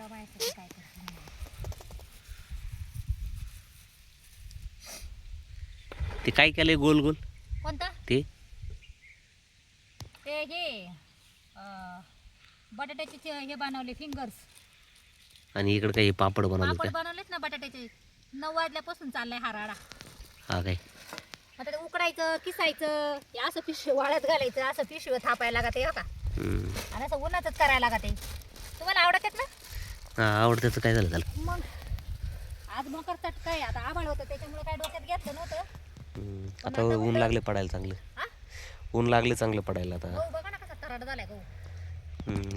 एवढा बायचा काय करतो. ते काय केलंय गोल गोल कोणता ते? ते हे बटाट्याचे हे बनवले फिंगर्स. आणि इकडे काही पापड बनवले पापड का? बनवलेत ना बटाट्याचे. 9 वाजल्यापासून चाललाय हा राडा. हा काय? आता ते उकडायचं किसायचं हे असं पिशवी वाळत घालायचं असं पिशवी थापायला लागते हो का. आणि असं उन्हातच करायला लागते. तुम्हाला आवडतात ना? हा आवडतं. काय झालं त्याला? मग आज मकर चट काय आता आभाळ होतं त्याच्यामुळे काय डोक्यात घेतलं नव्हतं. आता ऊन लागले पडायला चांगलं. हा ऊन लागले चांगलं पडायला आता. गहू बघा ना कसा तराड झालाय गहू.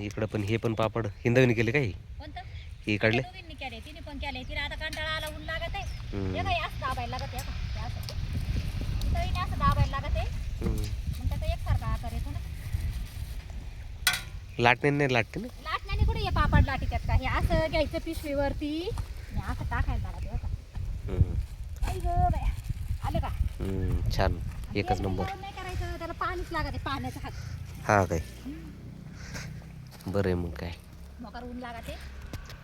इकडं पण हे पण पापड हिंदवीने केले काही कोणतं? हे काढले. दोघींनी केले तिने पण केले. तिने आता कंटाळा आला ऊन लागत आहे. हे काय असं दाबायला लागत आहे का असं तिथं असं दाबायला लागत आहे. मग त्याचा एकसारखा आकार येतो ना. लाटणे नाही लाटते ना. लाटण्याने कुठे हे पापड लाटीतात का. हे असं घ्यायचं पिशवीवरती आणि असं टाकायला लागत का. आई गं बाया आलं का. छान एकच नंबर. नाही करायचं त्याला पाणीच लागत आहे पाण्याचा हात. हा काय बरं आहे मग काय. मकर ऊन लागत आहे.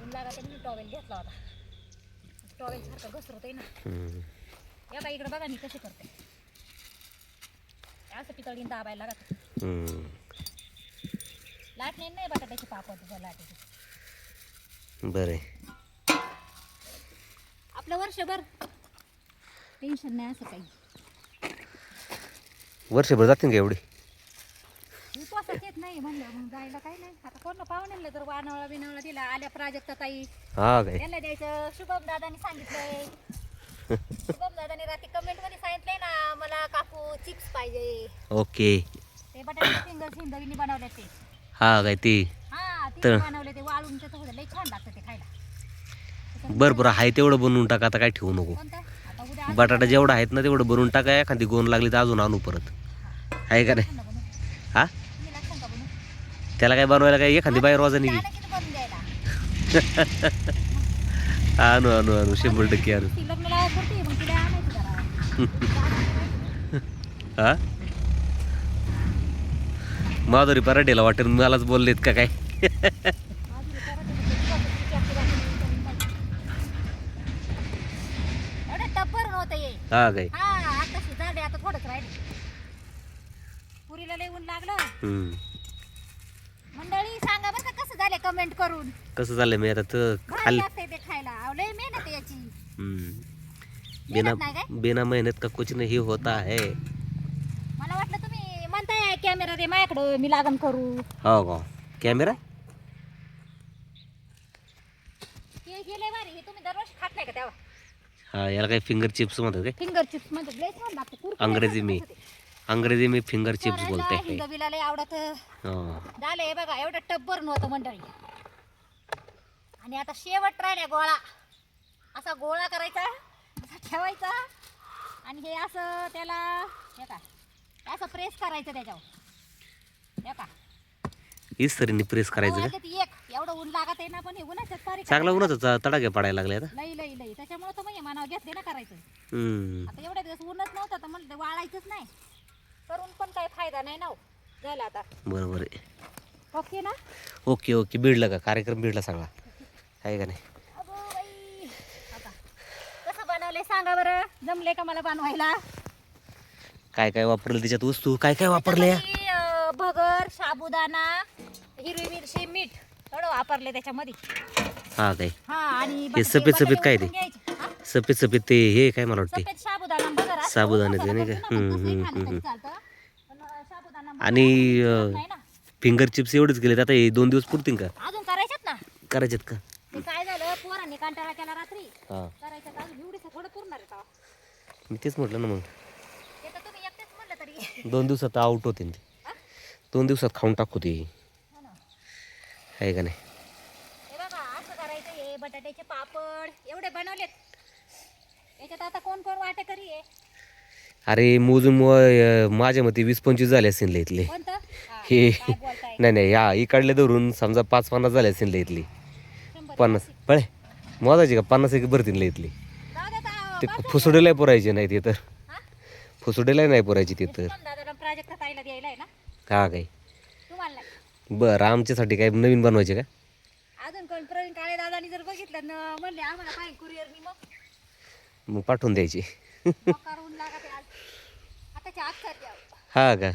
ऊन लागत आहे. मी टॉवेल घेतला होता. टॉवेल सारखं घसरत आहे ना. या बाई इकडे बघा मी कशी करते. असं पितळीने दाबायला लागत. लाटणे नाही बटाट्याची पापड लाटायची. बरं आहे. आपलं वर्षभर टेन्शन नाही असं काही. वर्षभर जातील का एवढे? उपवासात येत नाही म्हणलं मग जायला काही नाही. आता कोण पाहुण्याला जर वानवळा बिनवळा दिला आल्या प्राजक्ता ताई हा काय त्यांना द्यायचं. शुभम दादानी सांगितलंय. शुभम दादानी रात्री कमेंट मध्ये सांगितलंय ना मला काकू चिप्स पाहिजे. ओके. ते बटाटे फिंगर्स हिंदवीने बनवले ते. हा काय ते हा ते बनवले ते वाळून त्याचं लई छान लागतं ते खायला. बरं बरं आहे तेवढं बनवून टाका. आता काय ठेवू नको. कोणतं आता उद्या बटाटा जेवढा आहेत ना तेवढं बनवून टाका. एखादी गोन लागली तर अजून आणू परत. आहे का नाही? बनवू. हा तुम्ही लागतं का बनवू? त्याला काय बनवायला काय एखादी बाई रोजानी त्याला किती बनवून द्यायला. आणू आणू आणू 100% आणू. ती लग्न लावा पुरती मग तिला आणायचं जरा. हा माधुरी पराठेला वाटेल मलाच बोललेत का काय? एवढं टप्पर नव्हतं ये. हा काय हा आता झाले आता थोडंच राहिले. पुरीला लई ऊन लागलं. मंडळी सांगा बरं का कसं झाले कमेंट करून. कसं झालं मी आता तर भारी खाल लागतंय ते खायला. अहो, लई मेहनत आहे याची. बिना मेहनत नाही काय? बिना मेहनत का कुछ नहीं होता है. मला वाटलं तुम्ही म्हणताय कॅमेरा दे माझ्याकडं मी लागण करू. हो का कॅमेरा हे लय भारी. हे तुम्ही दरवर्षी खात नाही का तेव्हा? हा याला काय फिंगर चिप्स म्हणतात काय? फिंगर चिप्स म्हणजे लय छान लागतं. अंग्रेजी मी फिंगर चिप्स बोलते. हिंदवीला लय आवडत. झालं हे बघा एवढं टब्बर नव्हतं मंडळी. आणि आता शेवट राहिला गोळा. असा गोळा करायचा असा ठेवायचा आणि हे असं त्याला हे का असं प्रेस करायचं त्याच्यावर. हे का इस्तरीने प्रेस करायचं का? ती एक एवढं ऊन लागत आहे ना पण हे उन्हाच्याच तारीख चांगला उन्हाचा तडाखे पडायला लागले आता. लई लई लई त्याच्यामुळे तर मग मनावर घेतले ना करायचं. हम्म आता एवढ्या दिवस ऊनच नव्हतं तर म्हणलं वाळायचंच नाही. करून पण काही फायदा नाही ना हो. झालं आता बरोबर आहे. ओके ना. ओके ओके बिडला का कार्यक्रम बिडला सगळा आहे का नाही? अगो बाई आता कसं बनवलंय सांगा बरं. जमले का मला बनवायला? काय काय वापरलं त्याच्यात वस्तू काय काय वापरले? त्याच्यामध्ये, भगर साबुदाणा हिरवी मिरची मीठ थोडं वापरले त्याच्यामध्ये. हा काय हा आणि हे सफेद सफेद काय ते? उकडून घ्यायचे. हा? सफेद सफेद ते हे काय मला वाटते सफेद साबुदाणा भगर असतो. साबुदाण्याचे नाही का? कसंही खाल्लं तरी चालतं. पण साबुदाणा भगर आणि नाही ना. फिंगर चिप्स एवढेच गेले आता हे 2 दिवस पुरतील का? अजून करायच्यात ना. करायचेत का? ते काय झालं पोरांनी कंटाळा केला रात्री हा करायच्यात. अजून एवढीच थोडं पुरणार आहे का? मी तेच म्हटलं ना मग ते तर तुम्ही एकटेच म्हणलं तरी. 2 दिवसात आउट होते ते. हा? 2 दिवसात खाऊन टाकू ते हो ना. आहे का नाही? हे बघा असं करायचं. हे बटाट्याचे पापड एवढे बनवलेत. याच्यात आता कोण कोण वाटेकरी आहे? अरे मोजून माझ्या मते 20-25 झाले असतील इथले. कोणतं? हा, हे काय बोलताय? नाही नाही या इकडले धरून समजा 5-50 झाले असतील इथली. 50 पळे मोजायची का 50 एक भरतील इथली. जाऊ दे आता, ते बस. फुसुडेला पुरायचे नाही ते तर. हा? फुसुडेला नाही पुरायची ते तर. शुभम दादाला प्राजक्ता ताईला द्यायला आहे ना हा काय तुम्हाला नाही. बरं आमच्यासाठी काय नवीन बनवायचे का? अजून कोण प्रवीण काळे दादानी जर बघितलं ना म्हणले आम्हाला पाहिजे कुरिअरनी मग पाठवून द्यायची. करून लागत आज आताच्या आज साठी हा का?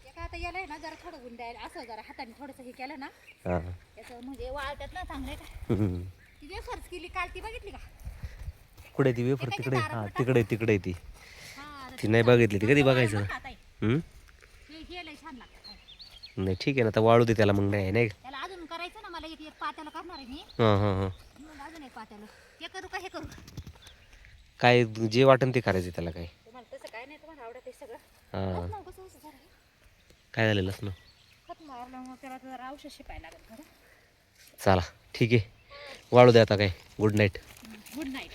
एका आता याला आहे ना जरा थोडं गुंडायला असं जरा हाताने थोडंसं हे केलं ना हा. त्याचं म्हणजे वाळतात ना चांगले का हम्म. ती वेफर्स केली काल ती बघितली का कुठे ती वेफर? तिकडे हा तिकडे तिकडे ती हा ती नाही बघितली. ती कधी बघायचं? खाताय हम्म? हे लय छान लागतं नाही ठीक आहे ना, आता वाळू दे त्याला मग. नाही नाही का? त्याला अजून करायचं ना मला एक एक पात्याला करणार आहे मी हां हां हां. मग अजून एक पात्याला ते करू का हे करू काय जे वाटेल ते करायचं त्याला. काय तुम्हाला तसं काय नाही तुम्हाला आवडत आहे सगळं हां. लसण कसं असं झालं काय झालं लसणं? खत मारल्यामुळे त्याला जरा औषध शिपायला लागेल खरं चला ठीक आहे, वाळू दे आता. काय गुड नाईट. Good night.